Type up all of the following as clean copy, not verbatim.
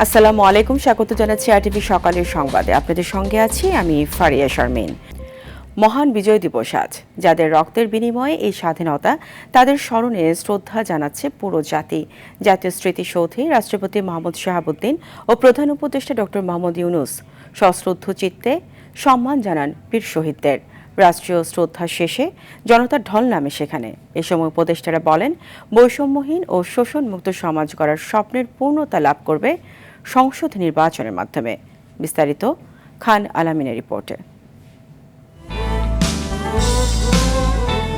আসসালামু আলাইকুম, স্বাগত জানাচ্ছি আরটিভি সকালের সংবাদে। আপনাদের সঙ্গে আছি আমি ফারিয়া শারমিন। মহান বিজয় দিবস আজ। যাদের রক্তের বিনিময়ে এই স্বাধীনতা, তাদের স্মরণে শ্রদ্ধা জানাচ্ছে পুরো জাতি। জাতীয় স্মৃতিসৌধে রাষ্ট্রপতি মোহাম্মদ শাহাবুদ্দিন ও প্রধান উপদেষ্টা ডক্টর মোহাম্মদ ইউনূস সশ্রদ্ধ চিত্তে সম্মান জানান বীর শহীদদের। রাষ্ট্রীয় শ্রদ্ধা শেষে জনতার ঢল নামে সেখানে। এ সময় উপদেষ্টারা বলেন, বৈষম্যহীন ও শোষণমুক্ত সমাজ গড়ার স্বপ্নের পূর্ণতা লাভ করবে সংসদ নির্বাচনের মাধ্যমে। বিস্তারিত খান আলামিনের রিপোর্টে।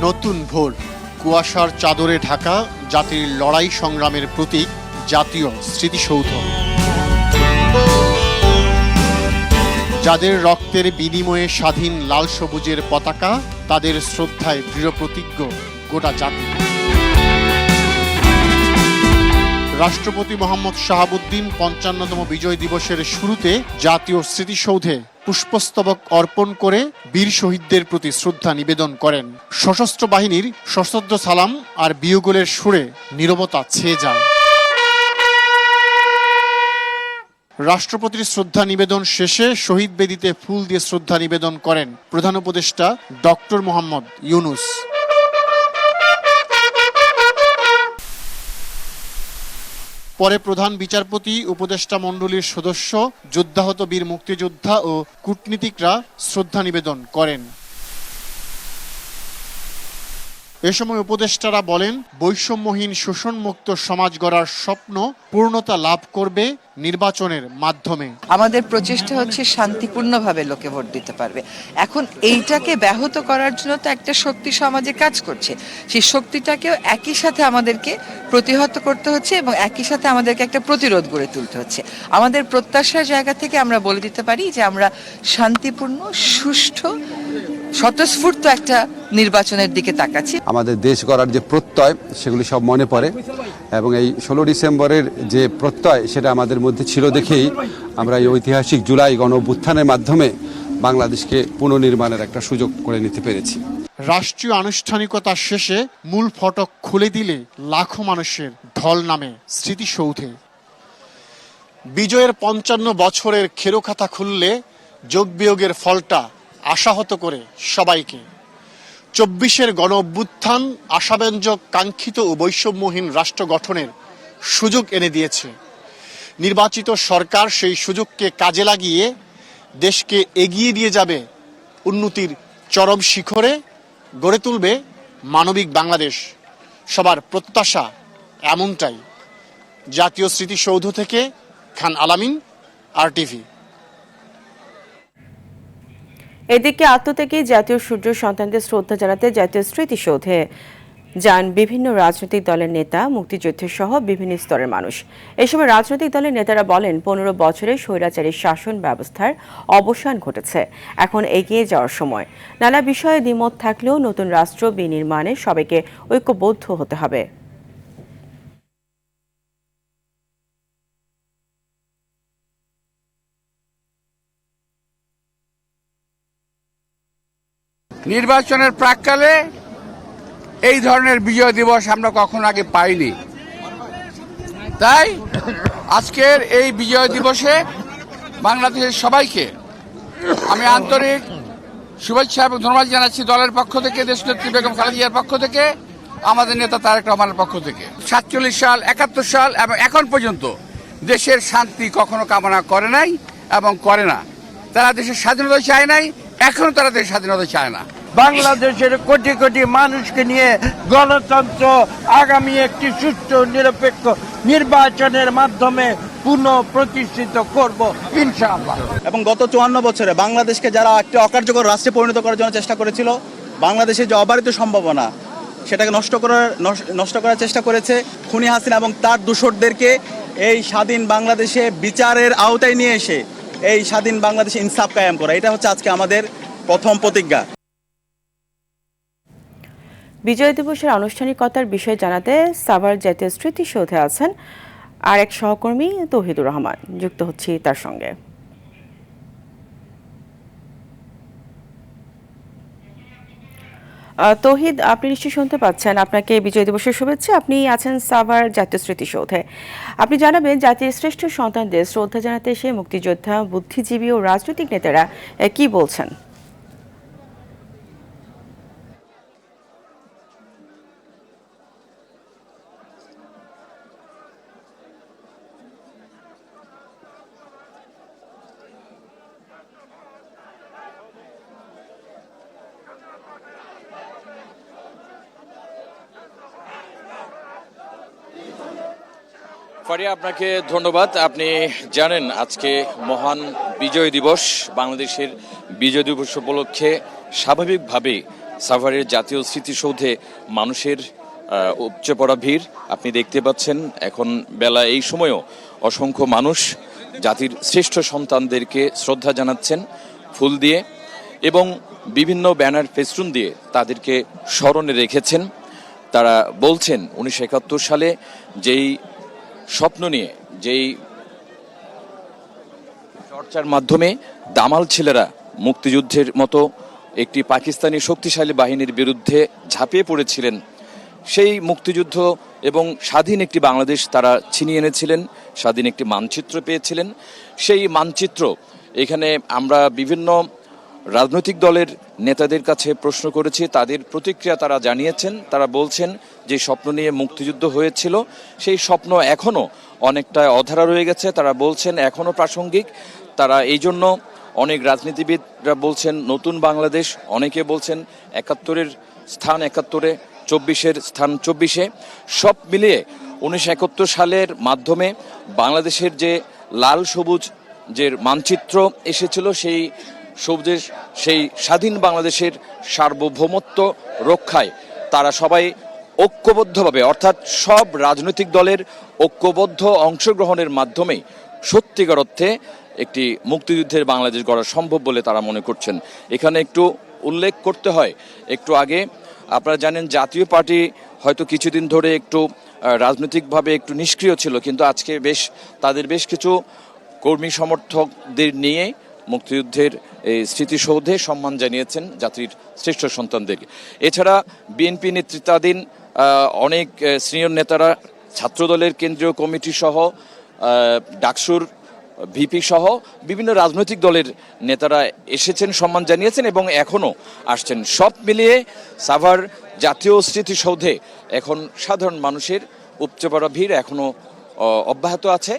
নতুন ভোর, কুয়াশার চাদরে ঢাকা জাতির লড়াই সংগ্রামের প্রতীক জাতীয় স্মৃতিসৌধ। যাদের রক্তের বিনিময়ে স্বাধীন লাল সবুজের পতাকা, তাদের শ্রদ্ধায় দৃঢ় প্রতিজ্ঞ গোটা জাতি। রাষ্ট্রপতি মোহাম্মদ শাহাবুদ্দিন ৫৫তম বিজয় দিবসের শুরুতে জাতীয় স্মৃতিসৌধে পুষ্পস্তবক অর্পণ করে বীর শহীদদের প্রতি শ্রদ্ধা নিবেদন করেন। সশস্ত্র বাহিনীর সশ্রদ্ধ সালাম আর বিয়োগলের সুরে নীরবতা ছেয়ে যায়। রাষ্ট্রপতির শ্রদ্ধা নিবেদন শেষে শহীদ বেদিতে ফুল দিয়ে শ্রদ্ধা নিবেদন করেন প্রধান উপদেষ্টা ডক্টর মোহাম্মদ ইউনূস। পরে প্রধান বিচারপতি, উপদেষ্টা মণ্ডলীর সদস্য, যোদ্ধাহত বীর মুক্তিযোদ্ধা ও কূটনীতিকরা শ্রদ্ধা নিবেদন করেন। এ সময় উপদেষ্টারা বলেন, বৈষম্যহীন শোষণমুক্ত সমাজ গড়ার স্বপ্ন পূর্ণতা লাভ করবে নির্বাচনের মাধ্যমে। আমাদের প্রচেষ্টা হচ্ছে শান্তিপূর্ণভাবে লোকে ভোট দিতে পারবে। এখন এইটাকে ব্যাহত করার জন্য তো একটা শক্তি সমাজে কাজ করছে, সেই শক্তিটাকেও একই সাথে আমাদেরকে প্রতিহত করতে হচ্ছে এবং একই সাথে আমাদেরকে একটা প্রতিরোধ গড়ে তুলতে হচ্ছে। আমাদের প্রত্যাশার জায়গা থেকে আমরা বলে দিতে পারি যে আমরা শান্তিপূর্ণ, সুষ্ঠু, স্বতঃস্ফূর্ত একটা নির্বাচনের দিকে তাকাচ্ছি। আমাদের দেশ গড়ার যে প্রত্যয় সেগুলি সব মনে পড়ে এবং এই ১৬ ডিসেম্বরের যে প্রত্যয় সেটা আমাদের মধ্যে ছিল দেখেই আমরা এই ঐতিহাসিক জুলাই গণ অভ্যুত্থানের মাধ্যমে বাংলাদেশকে পুনর্নির্মাণের একটা সুযোগ করে নিতে পেরেছি। রাষ্ট্রীয় আনুষ্ঠানিকতা শেষে মূল ফটক খুলে দিলে লাখো মানুষের ঢল নামে স্মৃতিসৌধে। বিজয়ের ৫৫ বছরের খেরোখাতা খুললে যোগ বিয়োগের ফলটা আশাহত করে সবাইকে। ২৪-এর গণ অভ্যুত্থান আশাব্যঞ্জক, কাঙ্ক্ষিত ও বৈষম্যহীন রাষ্ট্র গঠনের সুযোগ এনে দিয়েছে। নির্বাচিত সরকার সেই সুযোগকে কাজে লাগিয়ে দেশকে এগিয়ে দিয়ে যাবে উন্নতির চরম শিখরে, গড়ে তুলবে মানবিক বাংলাদেশ। সবার প্রত্যাশা এমনটাই। জাতীয় স্মৃতিসৌধ থেকে খান আলামিন, আরটিভি। এদিকে আত্মত্যাগী জাতীয় সূর্য সন্তানদের শ্রদ্ধা জানাতে জাতীয় স্মৃতিসৌধে যান বিভিন্ন রাজনৈতিক দলের নেতা, মুক্তিযুদ্ধের সহ বিভিন্ন স্তরের মানুষ। এই সময় রাজনৈতিক দলের নেতারা বলেন, ১৫ বছরের স্বৈরাচারী শাসন ব্যবস্থার অবসান ঘটেছে, এখন এগিয়ে যাওয়ার সময়। নানা বিষয়ে দ্বিমত থাকলেও নতুন রাষ্ট্র বিনির্মাণে সবাইকে ঐক্যবদ্ধ হতে হবে। নির্বাচনের প্রাক্কালে এই ধরনের বিজয় দিবস আমরা কখনো আগে পাইনি। তাই আজকের এই বিজয় দিবসে বাংলাদেশের সবাইকে আমি আন্তরিক শুভেচ্ছা এবং ধন্যবাদ জানাচ্ছি। দলের পক্ষ থেকে, দেশনেত্রী বেগম খালেদা জিয়ার পক্ষ থেকে, আমাদের নেতা তারেক রহমানের পক্ষ থেকে। ৪৭ সাল, ৭১ সাল এবং এখন পর্যন্ত দেশের শান্তি কখনো কামনা করে নাই এবং করে না। তারা দেশের স্বাধীনতা চায় নাই, এখনো তারা দেশের স্বাধীনতা চায় না। বাংলাদেশের কোটি কোটি মানুষকে নিয়ে গণতন্ত্র আগামী একটি সুষ্ঠু নিরপেক্ষ নির্বাচনের মাধ্যমে পুনঃ প্রতিষ্ঠিত করব ইনশাআল্লাহ। এবং গত ৫৪ বছরে বাংলাদেশকে যারা একটি অকার্যকর রাষ্ট্রে পরিণত করার জন্য চেষ্টা করেছিল, বাংলাদেশের যে অবারিত সম্ভাবনা সেটাকে নষ্ট করার চেষ্টা করেছে খুনি হাসিনা এবং তার দূষরদেরকে এই স্বাধীন বাংলাদেশে বিচারের আওতায় নিয়ে এসে এই স্বাধীন বাংলাদেশে ইনসাফ কায়েম করা, এটা হচ্ছে আজকে আমাদের প্রথম প্রতিজ্ঞা। বিজয় দিবসের আনুষ্ঠানিকতার বিষয়ে জানাতে সাভার জাতীয় স্মৃতিসৌধে আছেন আর এক সহকর্মী তৌহিদুর রহমান। যুক্ত হচ্ছি তার সঙ্গে। তৌহিদ, আপনি নিশ্চয়ই শুনতে পাচ্ছেন। আপনাকে বিজয় দিবসের শুভেচ্ছা। আপনি আছেন সাভার জাতীয় স্মৃতিসৌধে। আপনি জানাবেন, জাতির শ্রেষ্ঠ সন্তানদের শ্রদ্ধা জানাতে এসে মুক্তিযোদ্ধা, বুদ্ধিজীবী ও রাজনৈতিক নেতারা কি বলছেন? ফারিয়া, আপনাকে ধন্যবাদ। আপনি জানেন আজকে মহান বিজয় দিবস। বাংলাদেশের বিজয় দিবস উপলক্ষে স্বাভাবিকভাবেই সাভারের জাতীয় স্মৃতিসৌধে মানুষের উপচে পড়া ভিড় আপনি দেখতে পাচ্ছেন। এখন বেলা এই সময়ও অসংখ্য মানুষ জাতির শ্রেষ্ঠ সন্তানদেরকে শ্রদ্ধা জানাচ্ছেন ফুল দিয়ে এবং বিভিন্ন ব্যানার ফেস্টুন দিয়ে তাদেরকে স্মরণে রেখেছেন। তারা বলছেন 1971 সালে যেই স্বপ্ন নিয়ে, যেই চর্চার মাধ্যমে দামাল ছেলেরা মুক্তিযুদ্ধের মতো একটি পাকিস্তানি শক্তিশালী বাহিনীর বিরুদ্ধে ঝাঁপিয়ে পড়েছিলেন, সেই মুক্তিযুদ্ধ এবং স্বাধীন একটি বাংলাদেশ তারা ছিনিয়ে এনেছিলেন, স্বাধীন একটি মানচিত্র পেয়েছিলেন। সেই মানচিত্র এখানে আমরা বিভিন্ন রাজনৈতিক দলের নেতাদের কাছে প্রশ্ন করেছি, তাদের প্রতিক্রিয়া তারা জানিয়েছেন। তারা বলছেন যে স্বপ্ন নিয়ে মুক্তিযুদ্ধ হয়েছিল সেই স্বপ্ন এখনও অনেকটা অধরা রয়ে গেছে। তারা বলছেন এখনও প্রাসঙ্গিক। তারা এই জন্য অনেক রাজনীতিবিদরা বলছেন নতুন বাংলাদেশ, অনেকে বলছেন 71-এর স্থান 71-এ, 24-এর স্থান 24-এ। সব মিলিয়ে 1971 সালের মাধ্যমে বাংলাদেশের যে লাল সবুজ যে মানচিত্র এসেছিল, সেই সবুজের সেই স্বাধীন বাংলাদেশের সার্বভৌমত্ব রক্ষায় তারা সবাই ঐক্যবদ্ধভাবে, অর্থাৎ সব রাজনৈতিক দলের ঐক্যবদ্ধ অংশগ্রহণের মাধ্যমেই সত্যিকার অর্থে একটি মুক্তিযুদ্ধের বাংলাদেশ গড়া সম্ভব বলে তারা মনে করছেন। এখানে একটু উল্লেখ করতে হয়, একটু আগে আপনারা জানেন জাতীয় পার্টি হয়তো কিছুদিন ধরে একটু রাজনৈতিকভাবে একটু নিষ্ক্রিয় ছিল, কিন্তু আজকে তাদের বেশ কিছু কর্মী সমর্থকদের নিয়ে মুক্তিযুদ্ধের এই স্মৃতিসৌধে সম্মান জানিয়েছেন জাতির শ্রেষ্ঠ সন্তানদেরকে। এছাড়া বিএনপি নেতৃত্বাধীন অনেক সিনিয়র নেতারা, ছাত্রদলের কেন্দ্রীয় কমিটি সহ, ডাকসুর ভিপি সহ বিভিন্ন রাজনৈতিক দলের নেতারা এসেছেন, সম্মান জানিয়েছেন এবং এখনও আসছেন। সব মিলিয়ে সাভার জাতীয় স্মৃতিসৌধে এখন সাধারণ মানুষের উপচে পড়া ভিড় এখনও অব্যাহত আছে।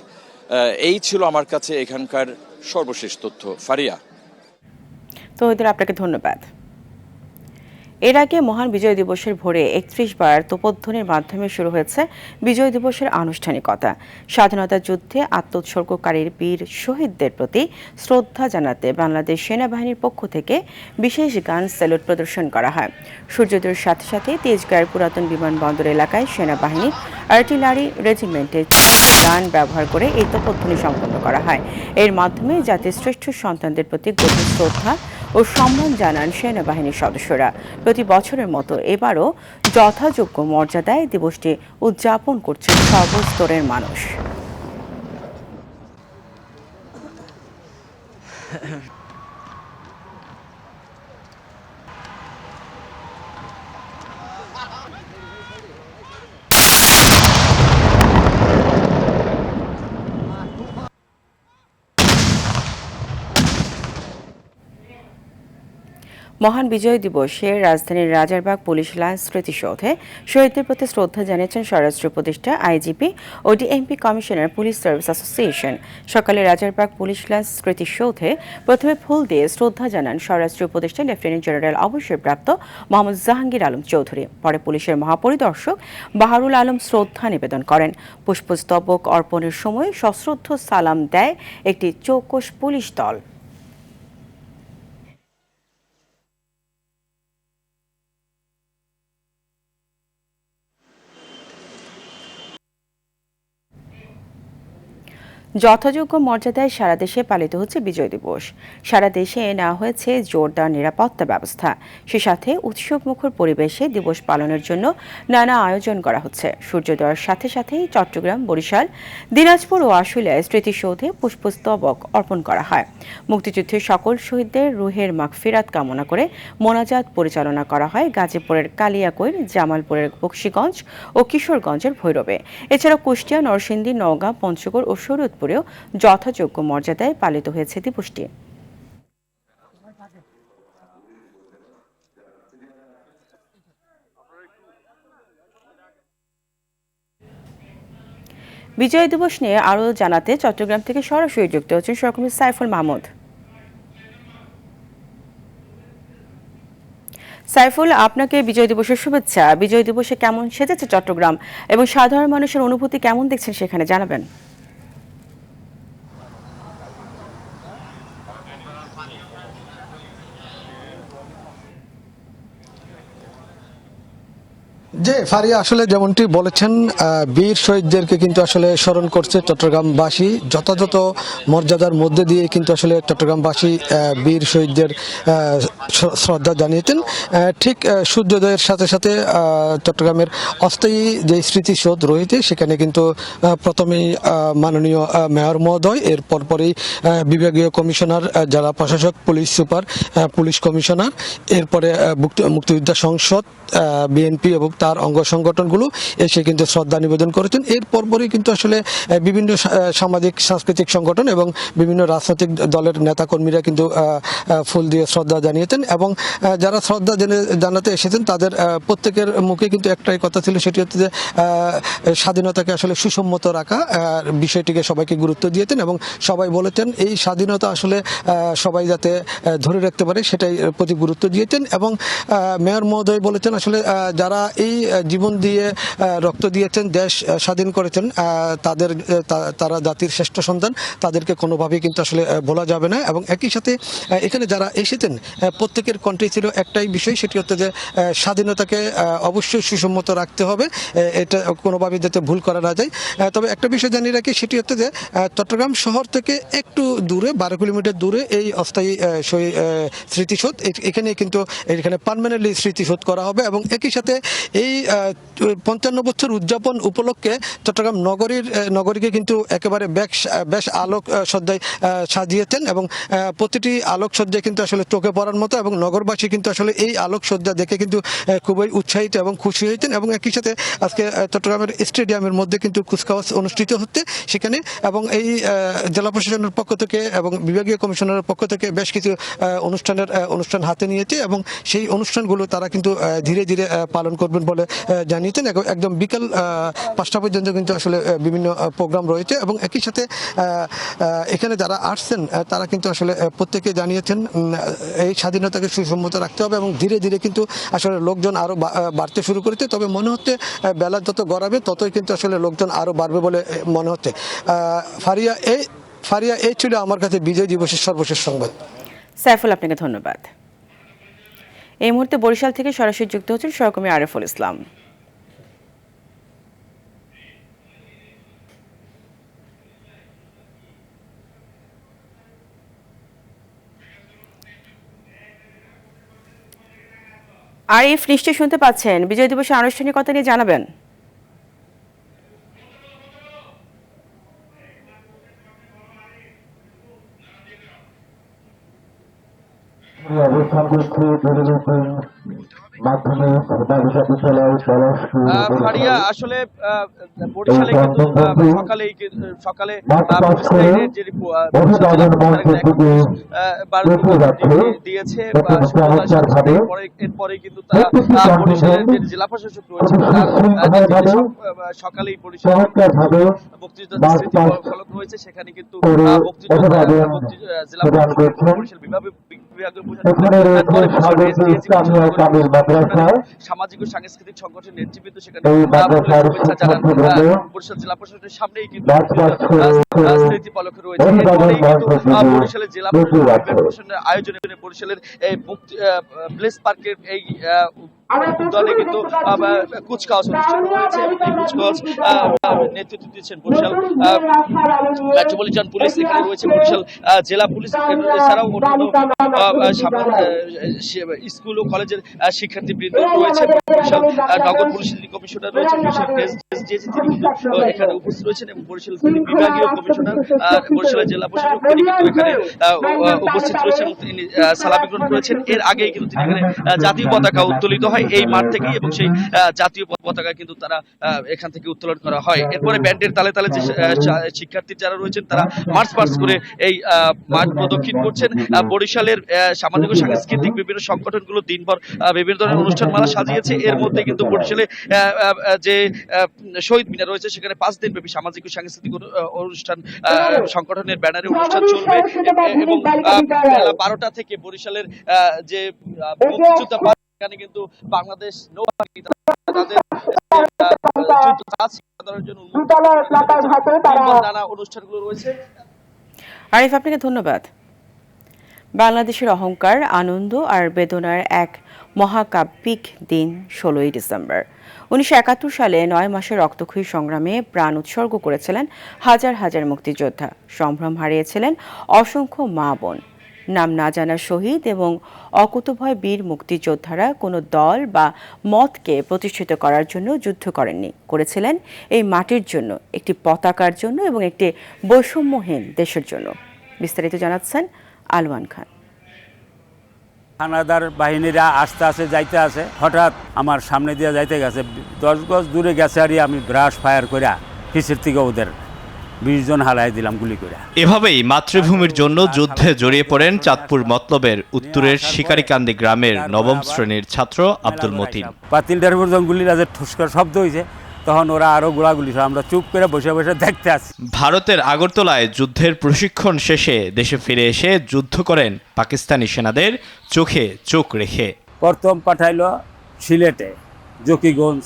এই ছিল আমার কাছে এখানকার সর্বশেষ তথ্য। ফারিয়া। তো এদের আপনাকে ধন্যবাদ। এর আগে মহান বিজয় দিবসের ভোরে 31 বার তোপধ্বনির মাধ্যমে শুরু হয়েছে বিজয় দিবসের আনুষ্ঠানিকতা। স্বাধীনতা যুদ্ধে আত্মোৎসর্গকারীর বীর শহীদদের প্রতি শ্রদ্ধা জানাতে বাংলাদেশ সেনাবাহিনীর পক্ষ থেকে বিশেষ গান স্যালুট প্রদর্শন করা হয়। সূর্যোদয়ের সাথে সাথে তেজগাঁয়ের পুরাতন বিমানবন্দর এলাকায় সেনাবাহিনীর আর্টিলারি রেজিমেন্টের গান ব্যবহার করে এই তোপধ্বনি সম্পন্ন করা হয়। এর মাধ্যমে জাতির শ্রেষ্ঠ সন্তানদের প্রতি গভীর শ্রদ্ধা ও সম্মান জানান সেনাবাহিনীর সদস্যরা। প্রতি বছরের মতো এবারও যথাযোগ্য মর্যাদায় দিবসটি উদযাপন করছেন সর্বস্তরের মানুষ। মহান বিজয় দিবসে রাজধানীর রাজারবাগ পুলিশ লাইন স্মৃতিসৌধে শহীদদের প্রতি শ্রদ্ধা জানিয়েছেন স্বরাষ্ট্র উপদেষ্টা, আইজিপি ও DMP commissioner, police service association. সকালে রাজারবাগ পুলিশ লাইন স্মৃতিসৌধে প্রথমে ফুল দিয়ে শ্রদ্ধা জানান স্বরাষ্ট্র উপদেষ্টা লেফটেন্যান্ট জেনারেল অবসরপ্রাপ্ত মোহাম্মদ জাহাঙ্গীর আলম চৌধুরী। পরে পুলিশের মহাপরিদর্শক বাহারুল আলম শ্রদ্ধা নিবেদন করেন। পুষ্পস্তবক অর্পণের সময় সশ্রদ্ধ সালাম দেয় একটি চৌকস পুলিশ দল। যথাযোগ্য মর্যাদায় সারা দেশে পালিত হচ্ছে বিজয় দিবস। সারা দেশে নেওয়া হয়েছে জোরদার নিরাপত্তা ব্যবস্থা। সে সাথে উৎসবমুখর পরিবেশে দিবস পালনের জন্য নানা আয়োজন করা হচ্ছে। সূর্যোদয়ের সাথে সাথেই চট্টগ্রাম, বরিশাল, দিনাজপুর ও আশুলিয়ায় স্মৃতিসৌধে পুষ্পস্তবক অর্পণ করা হয়। মুক্তিযুদ্ধের সকল শহীদদের রুহের মাগফিরাত কামনা করে মোনাজাত পরিচালনা করা হয় গাজীপুরের কালিয়াকৈর, জামালপুরের বকশীগঞ্জ ও কিশোরগঞ্জের ভৈরবে। এছাড়া কুষ্টিয়া, নরসিংদী, নওগাঁ, পঞ্চগড় ও শরীয়তপুরেও যথাযোগ্য মর্যাদায় পালিত হয়েছে দিবসটি। বিজয় দিবস নিয়ে আরও জানাতে চট্টগ্রাম থেকে সরাসরি যুক্ত হচ্ছেন সহকর্মী সাইফুল মাহমুদ। সাইফুল, আপনাকে বিজয় দিবসের শুভেচ্ছা। বিজয় দিবসে কেমন সেজেছে চট্টগ্রাম এবং সাধারণ মানুষের অনুভূতি কেমন দেখছেন সেখানে জানাবেন? যে ফারিয়া আসলে যেমনটি বলেছেন, বীর শহীদদেরকে কিন্তু আসলে স্মরণ করছে চট্টগ্রামবাসী। যথাযথ মর্যাদার মধ্যে দিয়ে কিন্তু আসলে চট্টগ্রামবাসী বীর শহীদদের শ্রদ্ধা জানিয়েছেন। ঠিক সূর্যোদয়ের সাথে সাথে চট্টগ্রামের অস্থায়ী যে স্মৃতিসৌধ রয়েছে সেখানে কিন্তু প্রথমেই মাননীয় মেয়র মহোদয়, এর পরপরই বিভাগীয় কমিশনার, জেলা প্রশাসক, পুলিশ সুপার, পুলিশ কমিশনার, এরপরে মুক্তিযোদ্ধা সংসদ, বিএনপি এবং তার অঙ্গ সংগঠনগুলো এসে কিন্তু শ্রদ্ধা নিবেদন করেছেন। এর পরপরই কিন্তু আসলে বিভিন্ন সামাজিক সাংস্কৃতিক সংগঠন এবং বিভিন্ন রাজনৈতিক দলের নেতাকর্মীরা কিন্তু ফুল দিয়ে শ্রদ্ধা জানিয়েছেন এবং যারা শ্রদ্ধা জানাতে এসেছেন তাদের প্রত্যেকের মুখে কিন্তু একটাই কথা ছিল, সেটি হচ্ছে যে স্বাধীনতাকে আসলে সুসম্মত রাখা বিষয়টিকে সবাইকে গুরুত্ব দিয়েছেন এবং সবাই বলেছেন এই স্বাধীনতা আসলে সবাই যাতে ধরে রাখতে পারে সেটাই প্রতি গুরুত্ব দিয়েছেন। এবং মেয়র মহোদয় বলেছেন আসলে যারা এই জীবন দিয়ে রক্ত দিয়েছেন, দেশ স্বাধীন করেছেন, তারা জাতির শ্রেষ্ঠ সন্তান, তাদেরকে কোনোভাবেই কিন্তু আসলে বলা যাবে না। এবং একই সাথে এখানে যারা এসেছেন প্রত্যেকের কণ্ঠে ছিল একটাই বিষয়, সেটি হচ্ছে যে স্বাধীনতাকে অবশ্যই সুসম্মত রাখতে হবে, এটা কোনোভাবেই যাতে ভুল করা না যায়। তবে একটা বিষয় জানিয়ে রাখি, সেটি হচ্ছে যে চট্টগ্রাম শহর থেকে একটু দূরে 12 কিলোমিটার দূরে এই অস্থায়ী স্মৃতিসৌধ, এখানে পার্মানেন্টলি স্মৃতিসৌধ করা হবে। এবং একই সাথে এই 55 বছর উদযাপন উপলক্ষে চট্টগ্রাম নগরীকে কিন্তু একেবারে বেশ আলোক সজ্জায় সাজিয়েছেন এবং প্রতিটি আলোক সজ্জায় কিন্তু আসলে চোখে পড়ার মতো, এবং নগরবাসী কিন্তু আসলে এই আলোক সজ্জা দেখে কিন্তু খুবই উৎসাহিত এবং খুশি হয়েছেন। এবং একই সাথে আজকে চট্টগ্রামের স্টেডিয়ামের মধ্যে কিন্তু কুচকাওয়াজ অনুষ্ঠিত হচ্ছে সেখানে, এবং এই জেলা প্রশাসনের পক্ষ থেকে এবং বিভাগীয় কমিশনারের পক্ষ থেকে বেশ কিছু অনুষ্ঠান হাতে নিয়েছে এবং সেই অনুষ্ঠানগুলো তারা কিন্তু ধীরে ধীরে পালন করবেন বলে জানিয়েছেন। একদম বিকাল 5টা পর্যন্ত কিন্তু আসলে বিভিন্ন প্রোগ্রাম রয়েছে। এবং একই সাথে এখানে যারা আসছেন তারা কিন্তু আসলে প্রত্যেকে জানিয়েছেন এই স্বাধীনতাকে সুসম্মত রাখতে হবে এবং ধীরে ধীরে কিন্তু আসলে লোকজন আরো বাড়তে শুরু করেছে। তবে মনে হচ্ছে বেলা যত গড়াবে ততই কিন্তু আসলে লোকজন আরো বাড়বে বলে মনে হচ্ছে। ফারিয়া, এই ছিল আমার কাছে বিজয় দিবসের সর্বশেষ সংবাদ। সাইফুল, আপনাকে ধন্যবাদ। এই মুহূর্তে বরিশাল থেকে সরাসরি যুক্ত হচ্ছেন সহকর্মী আরিফুল ইসলাম। আরিফ, নিশ্চয়ই শুনতে পাচ্ছেন, বিজয় দিবসের আনুষ্ঠানিকতা নিয়ে জানাবেন। অবস্থান করছি মাধ্যমিক বিশ্ববিদ্যালয় ফারিয়া, আসলে বরিশালে কিন্তু সকালে দিয়েছে, এরপরে কিন্তু বরিশালের যে জেলা প্রশাসক রয়েছে সকালেই বরিশালের মুক্তিযোদ্ধা স্মৃতি ফলক রয়েছে, সেখানে কিন্তু জেলা বরিশাল সামাজিক ও সাংস্কৃতিক সংগঠনের নেতৃবৃন্দ সেখানে শুভেচ্ছা জানান বরিশাল জেলা প্রশাসনের সামনেই কিন্তু স্মৃতি ফলক রয়েছে। এরপরেই কিন্তু বরিশালের জেলা প্রশাসনের আয়োজনে বরিশালের এই প্লেস পার্কের এই দলে কিন্তু কুচকাওয়াজ অনুষ্ঠিত হয়েছে। এই কুচকাওয়াজ নেতৃত্ব দিচ্ছেন বরিশাল মেট্রোপলিটন পুলিশ, এখানে রয়েছে বরিশাল জেলা পুলিশ, এছাড়াও অন্যান্য স্কুল ও কলেজের শিক্ষার্থীবৃন্দ রয়েছেন। বরিশাল নগর পুলিশ কমিশনার রয়েছেন, বরিশাল ডিএসি তিনি কিন্তু এখানে উপস্থিত রয়েছেন এবং বরিশাল বিভাগীয় কমিশনার বরিশালের জেলা প্রশাসক তিনি কিন্তু এখানে উপস্থিত রয়েছেন, তিনি সালামি গ্রহণ করেছেন। এর আগেই কিন্তু তিনি এখানে জাতীয় পতাকা উত্তোলিত হয় এই মাঠ থেকে এবং সেই জাতীয় পতাকা কিন্তু তারা এখান থেকে উত্তোলন করা হয়। এরপরে ব্যান্ডের তালে তালে যে শিক্ষার্থী যারা রয়েছেন তারা মার্চ পাস্ট করে এই মাঠ প্রদক্ষিণ করছেন। বরিশালের সামাজিক ও সাংস্কৃতিক বিভিন্ন সংগঠনগুলো দিনভর বিভিন্ন ধরনের অনুষ্ঠানমালা সাজিয়েছে। এর মধ্যে কিন্তু বরিশালে যে শহীদ মিনার রয়েছে সেখানে 5 দিন ব্যাপী সামাজিক ও সাংস্কৃতিক অনুষ্ঠান সংগঠনের ব্যানারে অনুষ্ঠান চলবে এবং বেলা 12টা থেকে বরিশালের যে মুক্তিযোদ্ধা এখানে কিন্তু বাংলাদেশ নৌবাহিনী তাদের নানা অনুষ্ঠানগুলো রয়েছে। আরিফ, আপনাকে ধন্যবাদ। বাংলাদেশের অহংকার, আনন্দ আর বেদনার এক মহাকাব্যিক দিন 16ই ডিসেম্বর। 1971 সালে 9 মাসের রক্তক্ষয়ী সংগ্রামে প্রাণ উৎসর্গ করেছিলেন হাজার হাজার মুক্তিযোদ্ধা। সম্ভ্রম হারিয়েছিলেন অসংখ্য মা বোন। নাম না জানা শহীদ এবং অকুতভয় বীর মুক্তিযোদ্ধারা কোনো দল বা মতকে প্রতিষ্ঠিত করার জন্য যুদ্ধ করেননি, করেছিলেন এই মাটির জন্য, একটি পতাকার জন্য এবং একটি বৈষম্যহীন দেশের জন্য। বিস্তারিত জানাচ্ছেন আলওয়ান খান। হানাদার বাহিনীরা আস্তে আস্তে যাইতে আছে, হঠাৎ আমার সামনে দিয়ে যাইতে গেছে, 10 গজ দূরে গেছে আর আমি ব্রাশ ফায়ার করে পিছের থেকে ওদের 20 জন হালাই দিলাম গুলি করে। এভাবেই মাতৃভূমির জন্য যুদ্ধে জড়িয়ে পড়েন চাঁদপুর মতলবের উত্তরের শিকারিকান্দি গ্রামের 9ম শ্রেণীর ছাত্র আব্দুল মতিন। পাতিলটার উপর যখন গুলির আজ ঠুসকার শব্দ হয়েছে তখন ওরা আরো গোলাগুলি, আমরা চুপ করে বসে বসে দেখতে আছি। ভারতের আগরতলায় যুদ্ধের প্রশিক্ষণ শেষে দেশে ফিরে এসে যুদ্ধ করেন পাকিস্তানি সেনাদের চোখে চোখ রেখে। প্রথম পাঠাইলো সিলেটে, জকিগঞ্জ,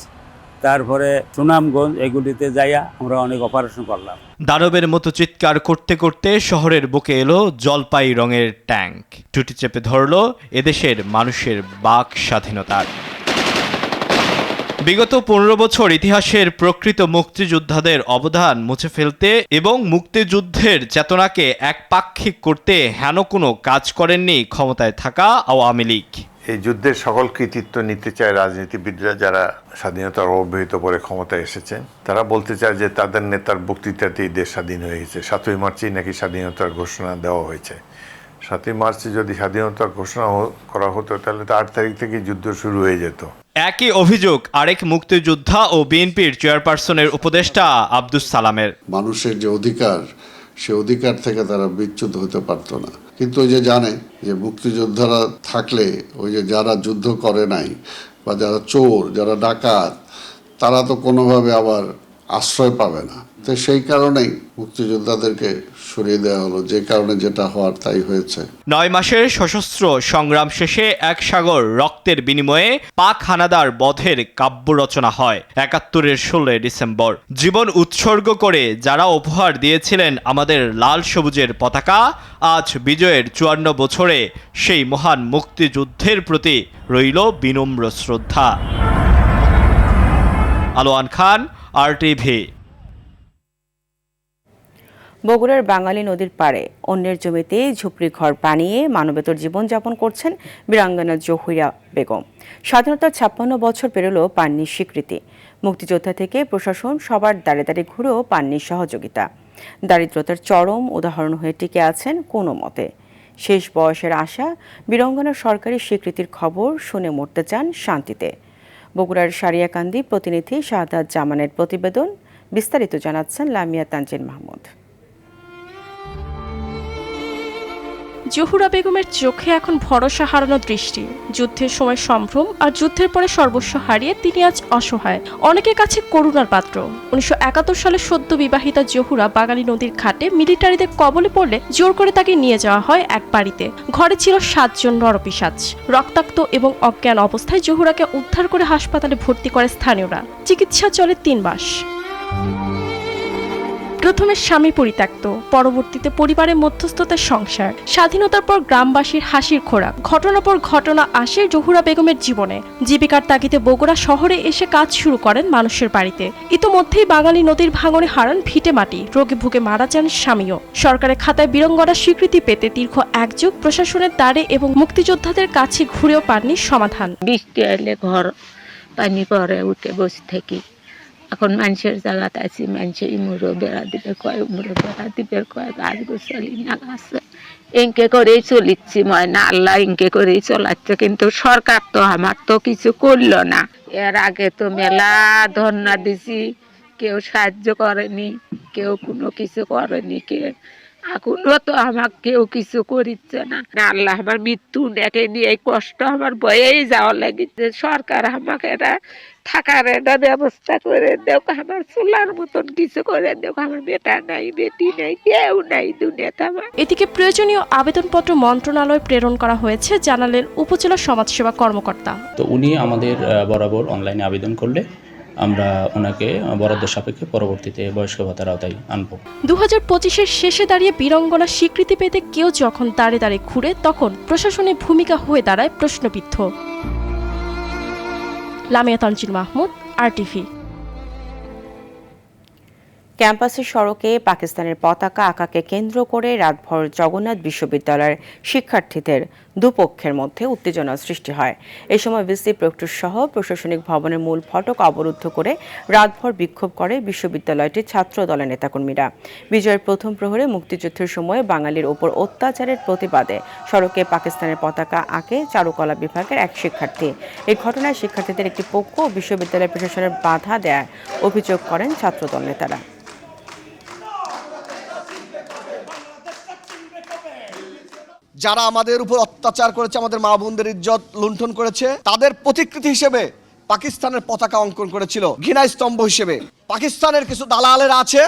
তারপরে সুনামগঞ্জ, এগুলিতে যাইয়া আমরা অনেক অপারেশন করলাম। দানবের মতো চিৎকার করতে করতে শহরের বুকে এলো জলপাই রঙের ট্যাঙ্ক, টুটি চেপে ধরল এদেশের মানুষের বাক স্বাধীনতার। বিগত 15 বছর ইতিহাসের প্রকৃত মুক্তিযোদ্ধাদের অবদান মুছে ফেলতে এবং মুক্তিযুদ্ধের চেতনাকে একপাক্ষিক করতে হেন কোনো কাজ করেননি ক্ষমতায় থাকা আওয়ামী লীগ। এই যুদ্ধের সকল কৃতিত্ব নিতে চায় রাজনীতিবিদরা যারা স্বাধীনতার অব্যাহত পরে ক্ষমতায় এসেছেন। তারা বলতে চায় যে তাদের নেতার বক্তৃতাতেই দেশ স্বাধীন হয়ে গেছে। 7ই মার্চেই নাকি স্বাধীনতার ঘোষণা দেওয়া হয়েছে। 7ই মার্চে যদি স্বাধীনতার ঘোষণা করা হতো তাহলে তো 8 তারিখ থেকে যুদ্ধ শুরু হয়ে যেত। একই অভিযোগ আরেক মুক্তিযোদ্ধা ও বিএনপির চেয়ারপারসনের উপদেষ্টা আব্দুস সালামের। মানুষের যে অধিকার, সে অধিকার থেকে তারা বিচ্যুত হতে পারতো না। কিন্তু ওই যে জানে যে মুক্তিযোদ্ধারা থাকলে ওই যে যারা যুদ্ধ করে নাই বা যারা চোর, যারা ডাকাত, তারা তো কোনোভাবে আবার আশ্রয় পাবে না। তো সেই কারণেই মুক্তিযোদ্ধাদেরকে সরিয়ে দেওয়া হলো, যে কারণে যেটা হওয়ার তাই হয়েছে। 9 মাসের সশস্ত্র সংগ্রাম শেষে এক সাগর রক্তের বিনিময়ে পাক হানাদার বধের কাব্য রচনা হয় 71-এর 16 ডিসেম্বর। জীবন উৎসর্গ করে যারা উপহার দিয়েছিলেন আমাদের লাল সবুজের পতাকা, আজ বিজয়ের 54 বছরে সেই মহান মুক্তিযুদ্ধের প্রতি রইল বিনম্র শ্রদ্ধা। আলওয়ান খান, RTV। বগুড়ার বাঙালি নদীর পাড়ে অন্যের জমিতে ঝুপড়ি ঘর বানিয়ে মানবেতর জীবনযাপন করছেন বীরাঙ্গনা জহুরা বেগম। স্বাধীনতার 56 বছর পেরোলো পাননি স্বীকৃতি। মুক্তিযোদ্ধা থেকে প্রশাসন সবার দাঁড়ে দাঁড়ে ঘুরেও পাননি সহযোগিতা। দারিদ্রতার চরম উদাহরণ হয়ে টিকে আছেন কোনো মতে। শেষ বয়সের আশা, বীরাঙ্গনার সরকারি স্বীকৃতির খবর শুনে মরতে চান শান্তিতে। বগুড়ার সারিয়াকান্দি প্রতিনিধি শাহাদাত জামানের প্রতিবেদন। বিস্তারিত জানাচ্ছেন লামিয়া তানজিন মাহমুদ। জহুরা বেগমের চোখে এখন ভরসা হারানো দৃষ্টি। যুদ্ধের সময় সম্ভ্রম আর যুদ্ধের পরে সর্বস্ব হারিয়ে তিনি আজ অসহায়, অনেকের কাছে করুণার পাত্র। 1971 সালে সদ্য বিবাহিতা জহুরা বাঙালি নদীর ঘাটে মিলিটারিদের কবলে পড়লে জোর করে তাকে নিয়ে যাওয়া হয় এক বাড়িতে। ঘরে ছিল 7 জন নরপিশাচ। রক্তাক্ত এবং অজ্ঞান অবস্থায় জহুরাকে উদ্ধার করে হাসপাতালে ভর্তি করে স্থানীয়রা। চিকিৎসা চলে 3 মাস। প্রথমে স্বামী পরিত্যক্ত, পরবর্তীতে পরিবারের মধ্যস্থতার সংসার, স্বাধীনতার পর গ্রামবাসীর হাসির খোরাক, ঘটনার পর ঘটনা আসে জহুরা বেগমের জীবনে। জীবিকার তাগিদে বগুড়া শহরে এসে কাজ শুরু করেন মানুষের বাড়িতে। ইতোমধ্যেই বাঙালি নদীর ভাঙনে হারান ভিটে মাটি, রোগে ভুগে মারা যান স্বামীও। সরকারের খাতায় বীরঙ্গনার স্বীকৃতি পেতে দীর্ঘ এক যুগ প্রশাসনের দ্বারে এবং মুক্তিযোদ্ধাদের কাছে ঘুরেও পাননি সমাধান। বৃষ্টি এলে ঘর পানি পরে উঠে বসে থাকি। এখন মানুষের জায়গাতে আছি, মানুষের ইমুরো বেড়া দিবে কয়, উমুরো বেড়া দিবে কয়, গাছ গোছালি না গাছে ইনকে করেই চলিচ্ছি ময়না, আল্লাহ ইনকে করেই চলাচ্ছে। কিন্তু সরকার তো আমার তো কিছু করলো না। এর আগে তো মেলা ধর্ণা দিছি, কেউ সাহায্য করেনি, কেউ কোনো কিছু করেনি, এখনো তো আমার কেউ কিছু করিচ্ছে না। আল্লাহ আমার মৃত্যু ডেকে নিয়ে কষ্ট আমার বয়েই যাওয়া লাগিছে। সরকার আমাকে এটা থাকার একটা ব্যবস্থা করে দেও, আমার চুলার মতন কিছু করে দেও। আমার বেটা নাই, বেটি নাই, কেউ নাই দুনিয়াতে আমার। এদিকে প্রয়োজনীয় আবেদনপত্র মন্ত্রণালয়ে প্রেরণ করা হয়েছে, জানালেন উপজেলা সমাজসেবা কর্মকর্তা। তো উনি আমাদের বরাবর অনলাইনে আবেদন করলে আমরা ওনাকে বরাদ্দ সাপেক্ষে পরবর্তীতে বয়স্ক ভাতার আওতায় আনবো। 2025-এর শেষে দাঁড়িয়ে বীরঙ্গনা স্বীকৃতি পেতে কেউ যখন দাঁড়ে দাঁড়ে ঘুরে, তখন প্রশাসনের ভূমিকা হয়ে দাঁড়ায় প্রশ্নবিদ্ধ। লামিয়া তানজিল মাহমুদ, RTV। ক্যাম্পাসের সড়কে পাকিস্তানের পতাকা আঁকাকে কেন্দ্র করে রাতভর জগন্নাথ বিশ্ববিদ্যালয়ের শিক্ষার্থীদের দুপক্ষের মধ্যে উত্তেজনা সৃষ্টি হয়। এই সময় ভিসি প্রক্টর সহ প্রশাসনিক ভবনের মূল ফটক অবরুদ্ধ করে রাতভর বিক্ষোভ করে বিশ্ববিদ্যালয়টির ছাত্র দলের নেতাকর্মীরা। বিজয়ের প্রথম প্রহরে মুক্তিযুদ্ধের সময় বাঙালির ওপর অত্যাচারের প্রতিবাদে সড়কে পাকিস্তানের পতাকা আঁকে চারুকলা বিভাগের এক শিক্ষার্থী। এই ঘটনায় শিক্ষার্থীদের একটি পক্ষ বিশ্ববিদ্যালয় প্রশাসনের বাধা দেয়ার অভিযোগ করেন ছাত্রদল নেতারা। যারা আমাদের উপর অত্যাচার করেছে, আমাদের মা বোনদের ইজ্জত লুণ্ঠন করেছে, তাদের প্রতিকৃতি হিসেবে পাকিস্তানের পতাকা অঙ্কন করেছিল ঘৃণা স্তম্ভ হিসেবে। পাকিস্তানের কিছু দালালেরা আছে,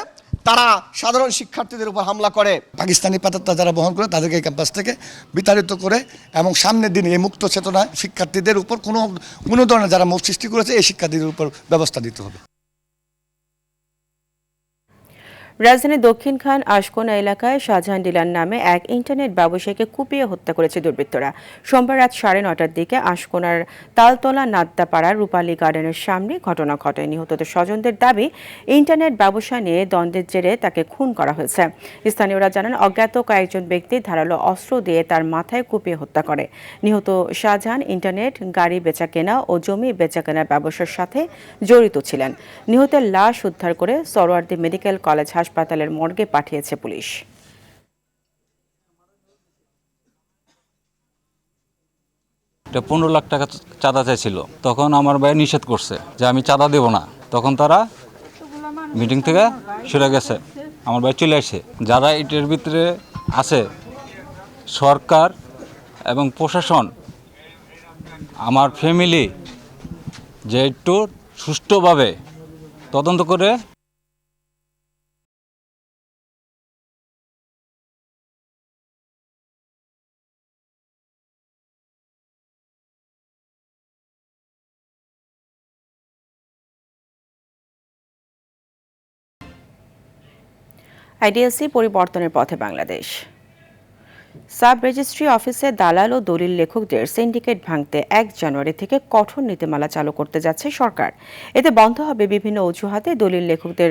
তারা সাধারণ শিক্ষার্থীদের উপর হামলা করে। পাকিস্তানি পতাকা যারা বহন করে তাদেরকে ক্যাম্পাস থেকে বিতাড়িত করে এবং সামনের দিনে এই মুক্ত চেতনা শিক্ষার্থীদের উপর কোনো ধরনের যারা মত সৃষ্টি করেছে এই শিক্ষার্থীদের উপর ব্যবস্থা দিতে হবে। রাজধানীর দক্ষিণখান আশকোনা এলাকায় শাহজাহান ডিলার নামে এক ইন্টারনেট ব্যবসায়ীকে কুপিয়ে হত্যা করেছে দুর্বৃত্তরা। সোমবার রাত 9:30টার দিকে আশকোনার তালতলা নাদ্দাপাড়ার রূপালী গার্ডেনের সামনে ঘটনা ঘটে। নিহতদের স্বজনদের দাবি, ইন্টারনেট ব্যবসা নিয়ে দ্বন্দ্বের জেরে তাকে খুন করা হয়েছে। স্থানীয়রা জানান, অজ্ঞাত কয়েকজন ব্যক্তি ধারালো অস্ত্র দিয়ে তার মাথায় কুপিয়ে হত্যা করে। নিহত শাহজাহান ইন্টারনেট, গাড়ি বেচাকেনা ও জমি বেচাকেনার ব্যবসার সাথে জড়িত ছিলেন। নিহতের লাশ উদ্ধার করে সরোয়ার্দী মেডিকেল কলেজ হাসপাতালের মর্গে পাঠিয়েছে পুলিশ। এটা 15 লাখ টাকা চাঁদা চাইছিল, তখন আমার ভাই নিষেধ করছে যে আমি চাঁদা দেব না। তখন তারা মিটিং থেকে সরে গেছে, আমার ভাই চলে আসে। যারা এটার ভিতরে আছে, সরকার এবং প্রশাসন, আমার ফ্যামিলি, যে একটু সুষ্ঠুভাবে তদন্ত করে আইডিএলসি পরিবর্তনের পথে বাংলাদেশ। সাব রেজিস্ট্রি অফিসে দালাল ও দলিল লেখকদের সিন্ডিকেট ভাঙতে 1 জানুয়ারি থেকে কঠোর নীতিমালা চালু করতে যাচ্ছে সরকার। এতে বন্ধ হবে বিভিন্ন অজুহাতে দলিল লেখকদের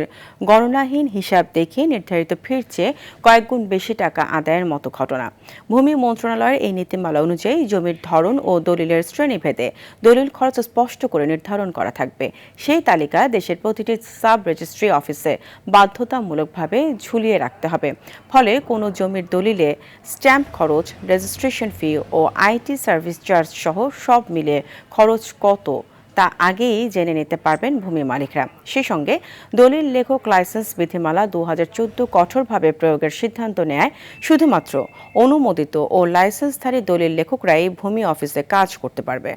গণনাহীন হিসাব দেখিয়ে নির্ধারিত ফির চেয়ে কয়েক গুণ বেশি টাকা আদায়ের মতো ঘটনা। ভূমি মন্ত্রণালয়ের এই নীতিমালা অনুযায়ী জমির ধরন ও দলিলের শ্রেণীভেদে দলিল খরচ স্পষ্ট করে নির্ধারণ করা থাকবে। সেই তালিকা দেশের প্রতিটি সাব রেজিস্ট্রি অফিসে বাধ্যতামূলকভাবে ঝুলিয়ে রাখতে হবে। ফলে কোনো জমির দলিলে স্ট্যাম্প খরচ, রেজিস্ট্রেশন ফি ও আইটি সার্ভিস চার্জ সহ সব মিলে খরচ কত তা আগেই জেনে নিতে পারবেন ভূমি মালিকরা। সেই সঙ্গে দলিল লেখক লাইসেন্স বিধিমালা 2014 কঠোরভাবে প্রয়োগের সিদ্ধান্ত নেয় শুধুমাত্র অনুমোদিত ও লাইসেন্সধারী দলিল লেখকরাই ভূমি অফিসে কাজ করতে পারবে।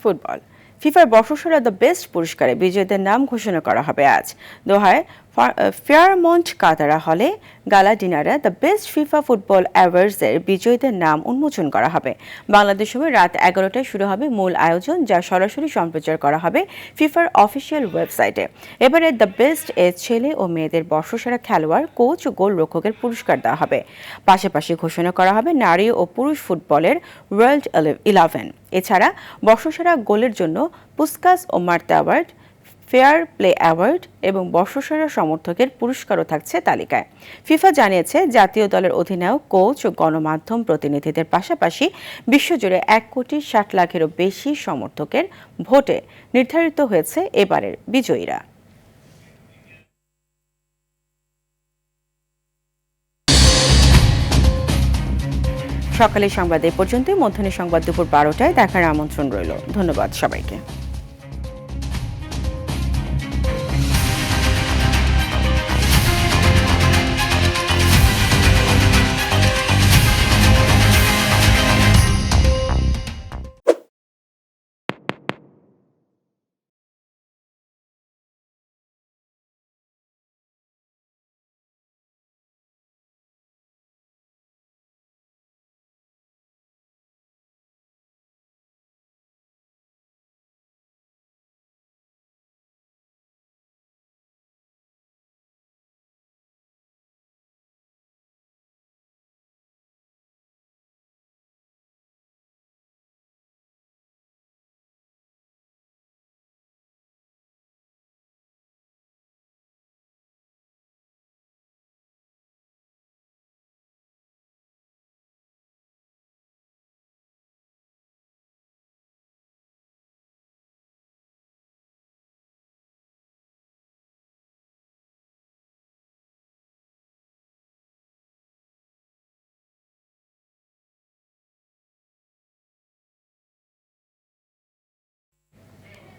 ফুটবল। ফিফার বর্ষসেরা দ্য বেস্ট পুরস্কারে বিজয়ীদের নাম ঘোষণা করা হবে আজ। দোহায় ফেয়ারমন্ট কাতারা হলে গালা ডিনারে দ্য বেস্ট ফিফা ফুটবল অ্যাওয়ার্ডসের বিজয়ীদের নাম উন্মোচন করা হবে। বাংলাদেশ সময় রাত 11টায় শুরু হবে মূল আয়োজন, যা সরাসরি সম্প্রচার করা হবে ফিফার অফিসিয়াল ওয়েবসাইটে। এবারে দ্য বেস্ট ছেলে ও মেয়েদের বর্ষসেরা খেলোয়াড়, কোচ ও গোলরক্ষকের পুরস্কার দেওয়া হবে। পাশাপাশি ঘোষণা করা হবে নারী ও পুরুষ ফুটবলের ওয়ার্ল্ড 11। এছাড়া বর্ষসেরা গোলের জন্য পুস্কাস ও Marta award, fair play award এবং বর্ষসেরা সমর্থকের পুরস্কারও থাকছে তালিকায়। ফিফা জানিয়েছে জাতীয় দলের অধিনায়ক, কোচ ও গণমাধ্যম প্রতিনিধিদের পাশাপাশি বিশ্বজুড়ে 1,60,00,000-এরও বেশি সমর্থকের ভোটে নির্ধারিত হয়েছে এবারের বিজয়ীরা। সকালের সংবাদ এ পর্যন্তই। মধ্যাহ্নের সংবাদ দুপুর 12টায় দেখার আমন্ত্রণ রইল। ধন্যবাদ সবাইকে।